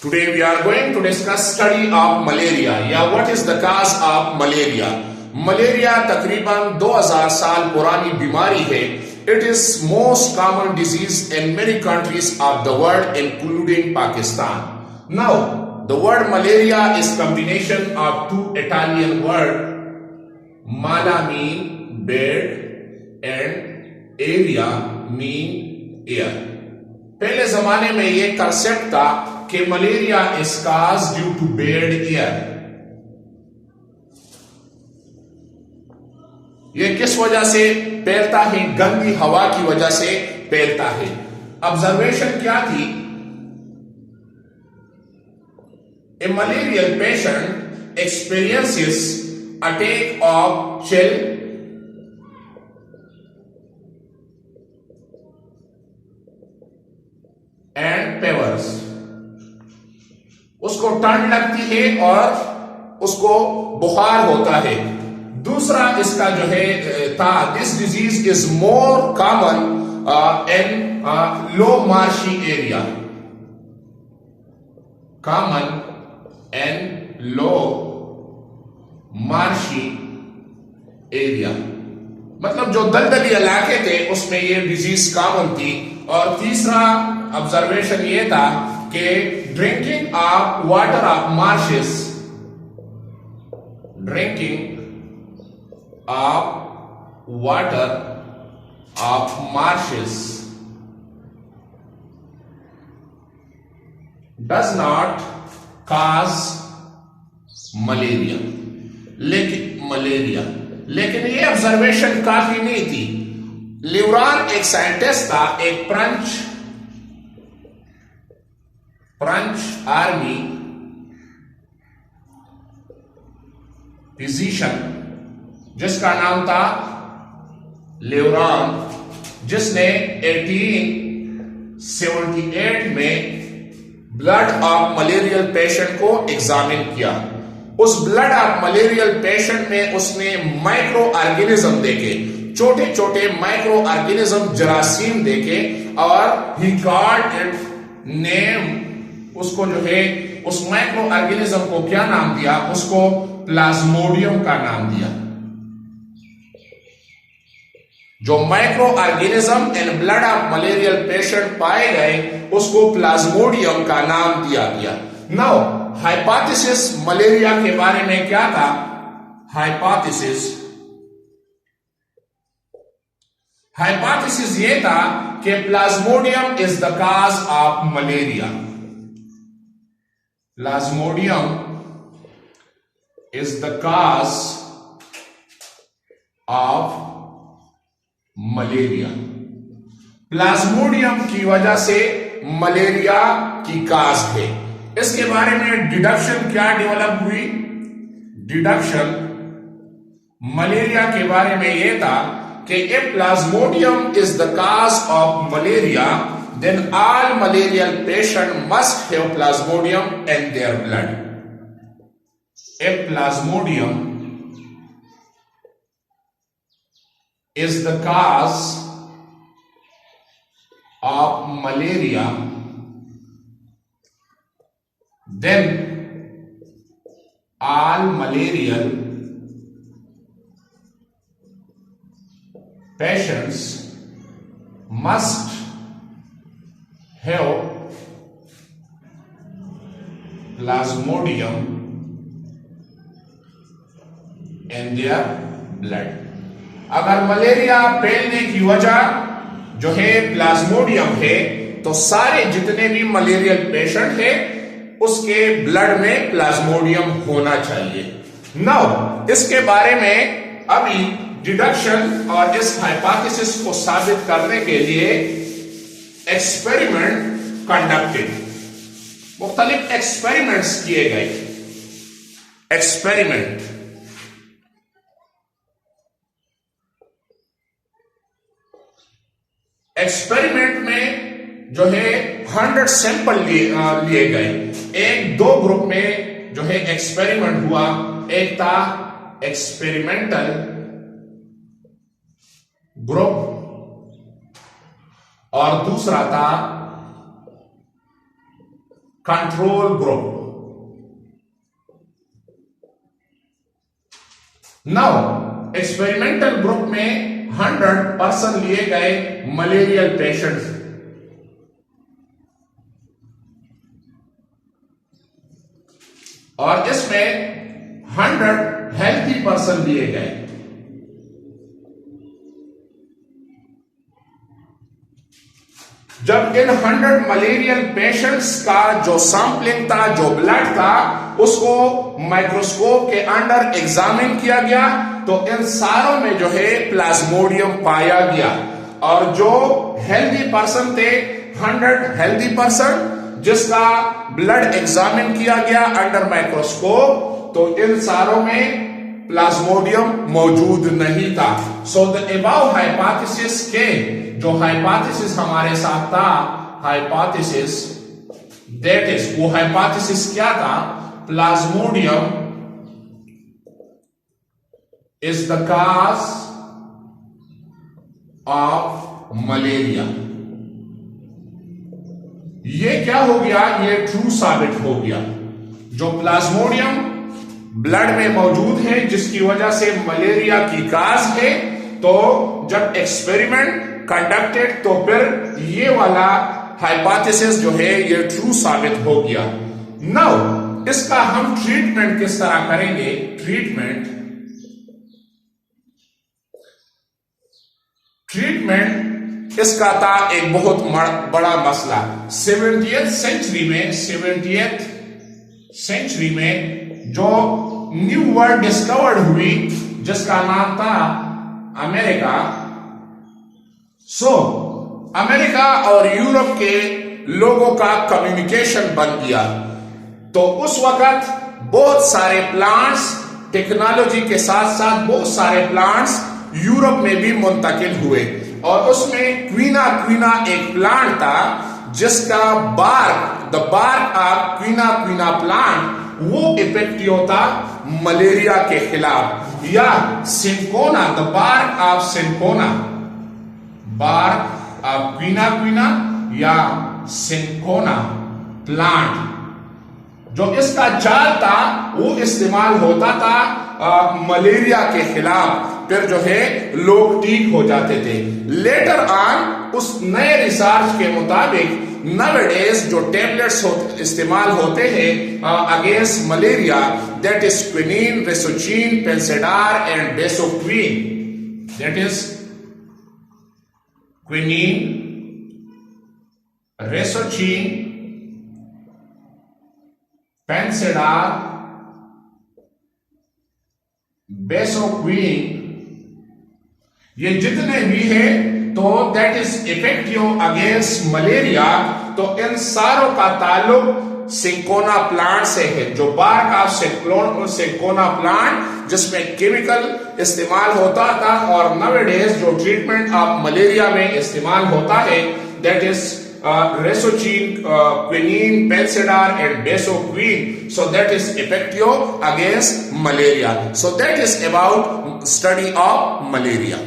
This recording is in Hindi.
Today we are going to discuss study of malaria. Yeah, what is the cause of malaria? Malaria तकरीबन 2000 साल पुरानी बीमारी है. It is most common disease in many countries of the world, including Pakistan. Now, the word malaria is combination of two Italian words, mala mean bed and area mean air. पहले जमाने में ये कंसेप्ट था कि malaria is cause due to bad air. ये किस वजह से फैलता है? गंदी हवा की वजह से फैलता है. ऑब्जर्वेशन क्या थी? A malarial patient experiences attack of chill and fevers. उसको ठंड लगती है और उसको बुखार होता है. दूसरा इसका जो है था, this disease is more common in low marshy area. Common in low marshy area मतलब जो दलदली इलाके थे उसमें ये डिजीज कॉमन थी. और तीसरा ऑब्जर्वेशन ये था कि drinking of water of marches, drinking of water of marches does not cause malaria. लेकिन ये ऑब्जर्वेशन काफी नहीं थी. लिवरान एक साइंटिस्ट था, एक फ्रेंच आर्मी फिजिशियन जिसका नाम था लिवरान, जिसने 1878 में ब्लड ऑफ मलेरियल पेशेंट को एग्जामिन किया. उस ब्लड ऑफ मलेरियल पेशेंट में उसने माइक्रो ऑर्गेनिज्म देखे, छोटे छोटे माइक्रो ऑर्गेनिज्म जरासीम देखे, और ही कॉल्ड इट नेम. उसको जो है उस माइक्रो ऑर्गेनिज्म को क्या नाम दिया? उसको प्लाज्मोडियम का नाम दिया. जो micro organism in blood of malarial patient पाए गए उसको प्लाज्मोडियम का नाम दिया गया. नाउ हाइपोथेसिस मलेरिया के बारे में क्या था? हाइपोथेसिस ये था कि Plasmodium is the cause of malaria. Plasmodium is the cause of malaria. Plasmodium की वजह से मलेरिया की काज है. इसके बारे में डिडक्शन क्या डेवलप हुई? डिडक्शन मलेरिया के बारे में यह था कि if plasmodium is the cause of malaria, then all malarial patients must have plasmodium in their blood. If plasmodium is the cause of malaria, then all malarial patients must have plasmodium in their blood. अगर मलेरिया फैलने की वजह जो है प्लाज्मोडियम है, तो सारे जितने भी मलेरियल पेशेंट है उसके ब्लड में प्लाज्मोडियम होना चाहिए. नाउ इसके बारे में अभी डिडक्शन और इस हाइपोथेसिस को साबित करने के लिए एक्सपेरिमेंट कंडक्टेड, मुख्तलिफ एक्सपेरिमेंट्स किए गए. एक्सपेरिमेंट में जो है 100 सैंपल लिए गए. एक दो ग्रुप में जो है एक्सपेरिमेंट हुआ. एक था एक्सपेरिमेंटल ग्रुप और दूसरा था control group. Now experimental group में 100% लिए गए मलेरियल पेशेंट्स, और इसमें 100 हेल्थी पर्सन लिए गए. जब इन 100 मलेरियल पेशेंट्स का जो सैंपलिंग था, जो ब्लड था, उसको माइक्रोस्कोप के अंडर एग्जामिन किया गया, तो इन सारों में जो है प्लाज्मोडियम पाया गया. और जो हेल्दी पर्सन थे, 100 हेल्दी पर्सन जिसका ब्लड एग्जामिन किया गया अंडर माइक्रोस्कोप, तो इन सारों में प्लाज्मोडियम मौजूद नहीं था. सो द अबव हाइपोथेसिस के जो हाइपोथेसिस हमारे साथ था, हाइपोथेसिस दैट इज, वो हाइपोथेसिस क्या था? Plasmodium is the cause of malaria. ये क्या हो गया? ये ट्रू साबित हो गया. जो प्लाज्मोडियम ब्लड में मौजूद है, जिसकी वजह से मलेरिया की काज है, तो जब एक्सपेरिमेंट कंडक्टेड तो फिर ये वाला हाइपोथेसिस जो है ये ट्रू साबित हो गया. नाउ इसका हम ट्रीटमेंट किस तरह करेंगे? ट्रीटमेंट इसका था एक बहुत बड़ा मसला. 70th सेंचुरी में जो न्यू वर्ल्ड डिस्कवर्ड हुई, जिसका नाम था अमेरिका. अमेरिका और यूरोप के लोगों का कम्युनिकेशन बन गया. तो उस वक्त बहुत सारे प्लांट्स, टेक्नोलॉजी के साथ साथ बहुत सारे प्लांट्स यूरोप में भी मुंतकिल हुए. और उसमें क्वीना एक प्लांट था, जिसका the bark of quina plant वो इफेक्टिव था मलेरिया के खिलाफ. या cinchona, the bark of cinchona, bark of quina या सिंकोना प्लांट, जो इसका जाल था वो इस्तेमाल होता था मलेरिया के खिलाफ. फिर जो है लोग ठीक हो जाते थे. लेटर ऑन उस नए रिसर्च के मुताबिक nowadays जो टेबलेट्स इस्तेमाल होते हैं against malaria, that is quinine, resochin, Fansidar and basoquin. That is quinine, resochin, Fansidar, basoquin, ये जितने भी है, तो that is effective against malaria. तो इन सारों का ताल्लुक सिंकोना प्लांट से है, जो बार्क ऑफ सिंकोना प्लांट, जिसमें केमिकल इस्तेमाल होता था. और नवेडेज जो ट्रीटमेंट ऑफ मलेरिया में इस्तेमाल होता है, that is resochin, quinine, Fansidar and besoquine. So that is effective against malaria. So that is about study of malaria.